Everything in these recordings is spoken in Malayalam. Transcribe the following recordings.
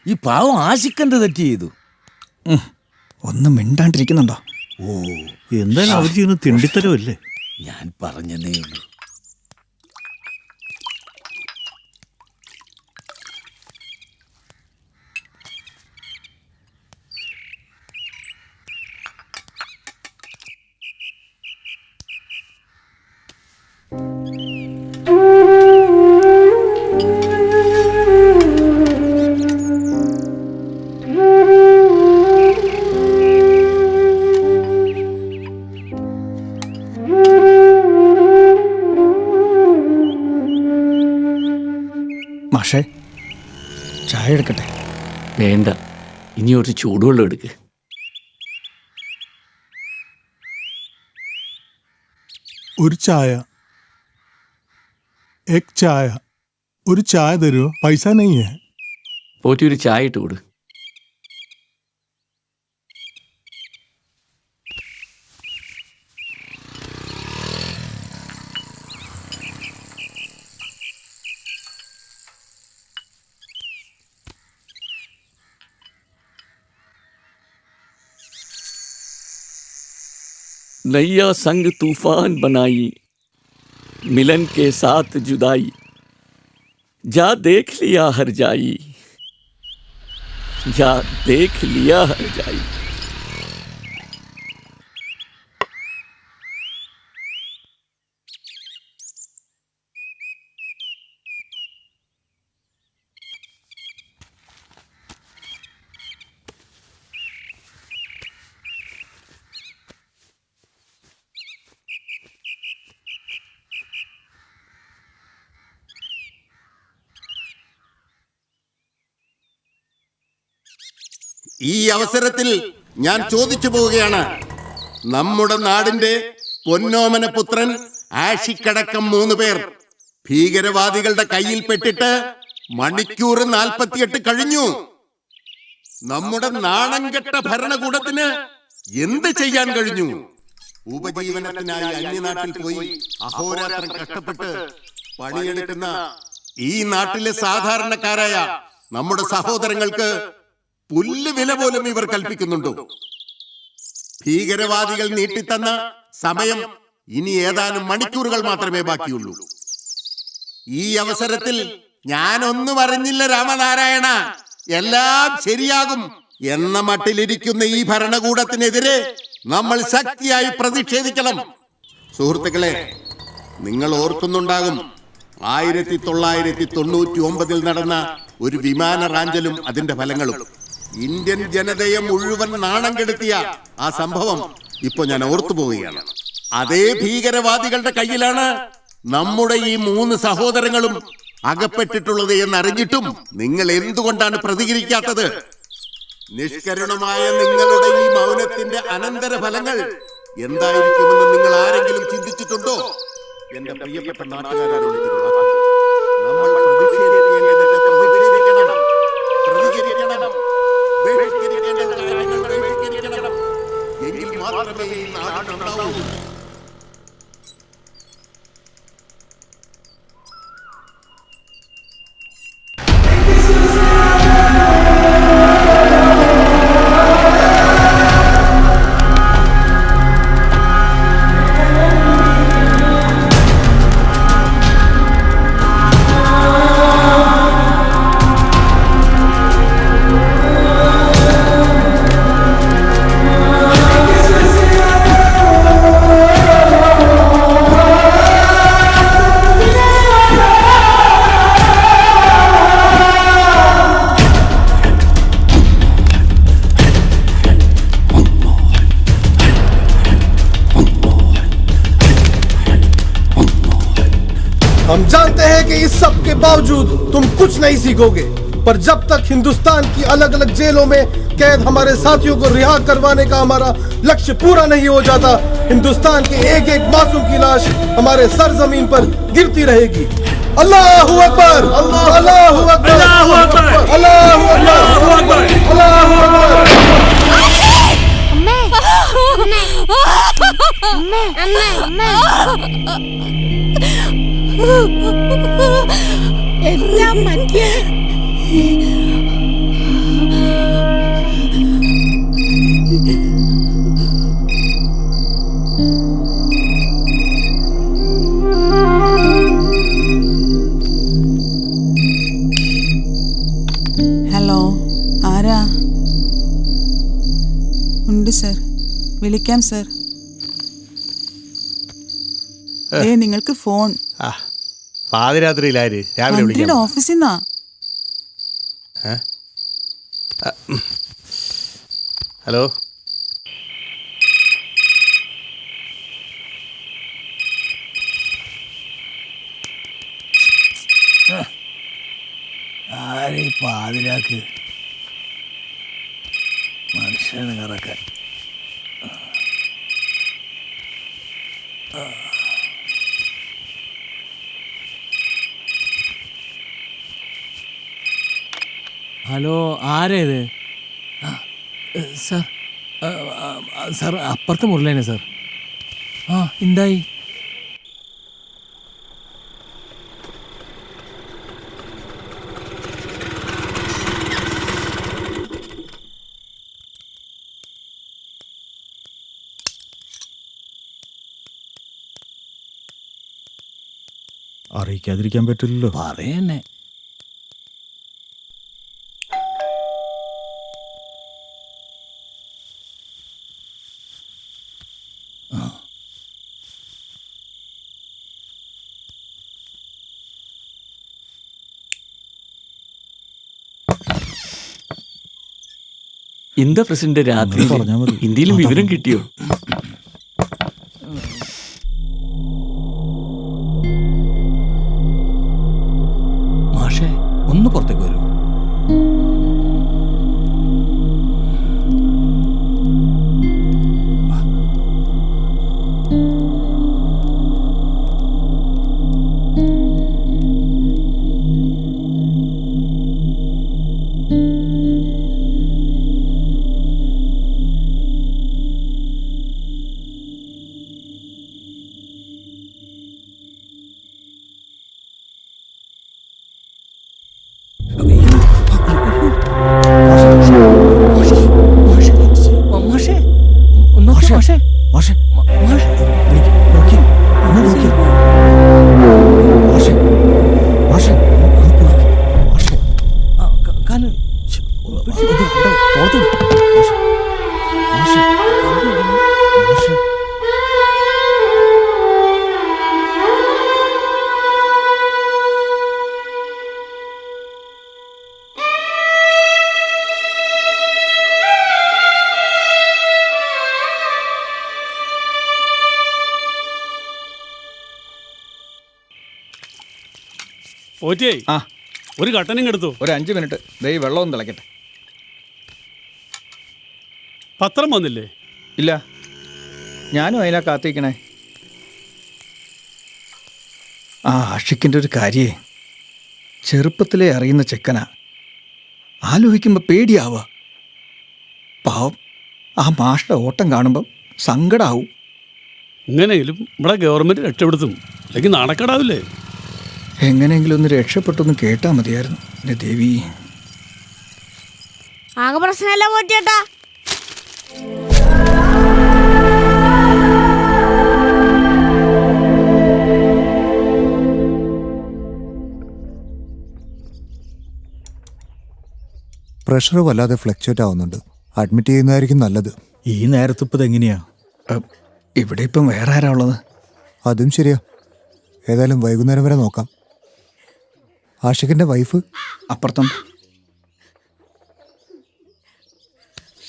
ഈ പാവം ആശിക്കെന്ത് തെറ്റ് ചെയ്തു? ഒന്നും മിണ്ടാണ്ടിരിക്കുന്നുണ്ടോ? ഓ, എന്തായാലും അവർ ചെയ്യുന്ന തിണ്ടിത്തരമല്ലേ? ഞാൻ പറഞ്ഞതേ ഉള്ളൂ. മാഷേ, ചായ എടുക്കട്ടെ? വേണ്ട, ഇനി കുറച്ച് ചൂടുവെള്ളം എടുക്ക്. ഒരു ചായ, എക് ചായ. ഒരു ചായ തരുമോ? പൈസ നെയ്യേ. പോറ്റി ഒരു ചായ ഇട്ട് കൊടു. नैया संग तूफान बनाई, मिलन के साथ जुदाई, जा देख लिया हर जाई, जा देख लिया हर जाई. ഈ അവസരത്തിൽ ഞാൻ ചോദിച്ചു പോവുകയാണ്, നമ്മുടെ നാടിന്റെ പൊന്നോമന പുത്രൻ ആഷിക്കടക്കം 3 പേർ ഭീകരവാദികളുടെ കയ്യിൽ പെട്ടിട്ട് മണിക്കൂർ 48 കഴിഞ്ഞു. നമ്മുടെ നാണംകെട്ട ഭരണകൂടത്തിന് എന്ത് ചെയ്യാൻ കഴിഞ്ഞു? ഉപജീവനത്തിനായി അന്യനാട്ടിൽ പോയി അഹോരാത്രം കഷ്ടപ്പെട്ട് പണിയെടുക്കുന്ന ഈ നാട്ടിലെ സാധാരണക്കാരായ നമ്മുടെ സഹോദരങ്ങൾക്ക് പുല്ല് വില പോലും ഇവർ കൽപ്പിക്കുന്നുണ്ടോ? ഭീകരവാദികൾ നീട്ടിത്തന്ന സമയം ഇനി ഏതാനും മണിക്കൂറുകൾ മാത്രമേ ബാക്കിയുള്ളൂ. ഈ അവസരത്തിൽ ഞാനൊന്നും അറിഞ്ഞില്ല രാമനാരായണ, എല്ലാം ശരിയാകും എന്ന മട്ടിലിരിക്കുന്ന ഈ ഭരണകൂടത്തിനെതിരെ നമ്മൾ ശക്തിയായി പ്രതിഷേധിക്കണം. സുഹൃത്തുക്കളെ, നിങ്ങൾ ഓർക്കുന്നുണ്ടാകും 1999 നടന്ന ഒരു വിമാന റാഞ്ചലും അതിന്റെ ഫലങ്ങളും. ഇന്ത്യൻ ജനതയെ മുഴുവൻ നാണം കെടുത്തിയ ആ സംഭവം ഇപ്പൊ ഞാൻ ഓർത്തു പോവുകയാണ്. അതേ ഭീകരവാദികളുടെ കയ്യിലാണ് നമ്മുടെ ഈ 3 സഹോദരങ്ങളും അകപ്പെട്ടിട്ടുള്ളത് എന്നറിഞ്ഞിട്ടും നിങ്ങൾ എന്തുകൊണ്ടാണ് പ്രതികരിക്കാത്തത്? നിഷ്കരുണമായ നിങ്ങളുടെ ഈ മൗനത്തിന്റെ അനന്തര ഫലങ്ങൾ എന്തായിരിക്കുമെന്ന് നിങ്ങൾ ആരെങ്കിലും ചിന്തിച്ചിട്ടുണ്ടോ? എന്റെ പ്രിയപ്പെട്ട നാട്ടുകാരോട് നമ്മൾ പ്രതിഷേധിക്കേണ്ടത് പ്രതിഷേധിക്കണം, പ്രതികരിക്കണം, ബഹിഷ്കരിക്കേണ്ടത് കാര്യങ്ങൾ ബഹിഷ്കരിക്കണം. എങ്കിൽ മാത്രമേ ഈ നാടുണ്ടാവൂ. हम जानते हैं कि इस सब के बावजूद तुम कुछ नहीं सीखोगे, पर जब तक हिंदुस्तान की अलग अलग जेलों में कैद हमारे साथियों को रिहा करवाने का हमारा लक्ष्य पूरा नहीं हो जाता, हिंदुस्तान के एक एक मासूम की लाश हमारे सरजमीन पर गिरती रहेगी। अल्लाहु अकबर, अल्लाहु अकबर, अल्लाहु अकबर, अल्लाहु अकबर, अल्लाहु अकबर। എല്ലാം പറ്റിയ വിളിക്കാം സർ. നിങ്ങൾക്ക് ഫോൺ. പാതിരാത്രിയിലാര് രാവിലെ മന്ത്രിയുടെ വിളിക്കാം. ഓഫീസിൽ നിന്നാ. ഹലോ, ആരെ പാതിരാക്ക് മനുഷ്യന് കറക്കാൻ. ഹലോ, ആരേത്? സാർ, സാർ അപ്പുറത്തെ മുറിലേനെ സാർ. എന്തായി? അറിയിക്കാതിരിക്കാൻ പറ്റില്ലല്ലോ. പറയന്നെ. എന്താ പ്രസിഡന്റ് രാത്രി പറഞ്ഞാ മതി. ഇന്ത്യയിലും വിവരം കിട്ടിയോ? മാഷേ, ഒന്ന് പുറത്തേക്ക് വരൂ. മാഷേ, മാഷേ, മാഷേ, മാഷെ മാഷേ, നോക്കി, ഒന്ന് നോക്കി. മാഷെ, മാഷെ, നോക്ക്, മാഷെ. കാല് ഇത് അവിടെ തോളത്ത് വിട്. മാഷെ, മാഷെ, മാഷെ. ഓറ്റേ, ആ, ഒരു കട്ടനും എടുത്തു. ഒരു 5 മിനിറ്റ് ദേ ഈ വെള്ളം ഒന്ന് തിളക്കട്ടെ. പത്രം വന്നില്ലേ? ഇല്ല, ഞാനും അതിനാ കാത്തിരിക്കണേ. ആഷിക്കിൻ്റെ ഒരു കാര്യേ, ചെറുപ്പത്തിലേ അറിയുന്ന ചെക്കനാ. ആലോചിക്കുമ്പോൾ പേടിയാവുക. പാവം, ആ മാഷ്ടെ ഓട്ടം കാണുമ്പം സങ്കടാവും. ഇങ്ങനെയെങ്കിലും ഇവിടെ ഗവൺമെൻറ് രക്ഷപ്പെടുത്തും, അല്ലെങ്കിൽ നാണക്കേടാവില്ലേ? എങ്ങനെയെങ്കിലും ഒന്ന് രക്ഷപ്പെട്ടൊന്ന് കേട്ടാൽ മതിയായിരുന്നു. എൻ്റെ ദേവി, ആകെ പ്രശ്നമല്ല പോറ്റേട്ടാ. പ്രഷർ വല്ലാതെ ഫ്ലക്ച്വേറ്റ് ആവുന്നുണ്ട്. അഡ്മിറ്റ് ചെയ്യുന്നതായിരിക്കും നല്ലത്. ഈ നേരത്തിപ്പത് എങ്ങനെയാ? ഇവിടെ ഇപ്പം വേറെ ആരാ ഉള്ളത്? അതും ശരിയാ. ഏതായാലും വൈകുന്നേരം വരെ നോക്കാം. ആഷിഖിന്റെ വൈഫ് അപ്പുറത്തുണ്ട്.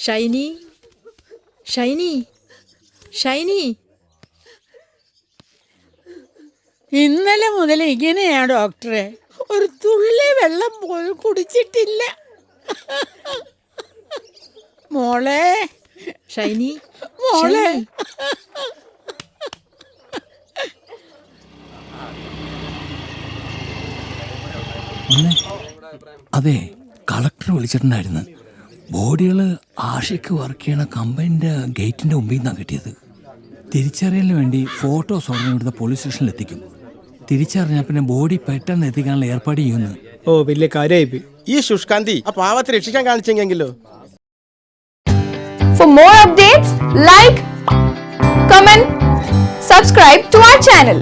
ഷൈനി, ഷൈനി, ഷൈനി, ഇന്നലെ മുതൽ ഇങ്ങനെയാ ഡോക്ടറെ. ഒരു തുള്ളി വെള്ളം പോലും കുടിച്ചിട്ടില്ല. മോളെ, ഷൈനി, മോളെ. അതെ, കളക്ടർ വിളിച്ചിട്ടുണ്ടായിരുന്നു. ബോഡികൾ ആഷിക്ക് വർക്ക് ചെയ്യണ കമ്പനിൻ്റെ ഗേറ്റിൻ്റെ മുമ്പിൽ നിന്നാണ് കിട്ടിയത്. തിരിച്ചറിയലിന് വേണ്ടി ഫോട്ടോസ് ഉടനെ ഇവിടുത്തെ പോലീസ് സ്റ്റേഷനിൽ എത്തിക്കും. തിരിച്ചറിഞ്ഞാൽ പിന്നെ ബോഡി പെട്ടെന്ന് എത്തിക്കാനുള്ള ഏർപ്പാട് ചെയ്യുന്നു. വലിയ കാര്യമായി. ഈ ശുഷ്കാന്തി ആ പാവത്തെ രക്ഷിക്കാൻ കാണിച്ചെങ്കിലോ. For more updates, like, comment, subscribe to our channel.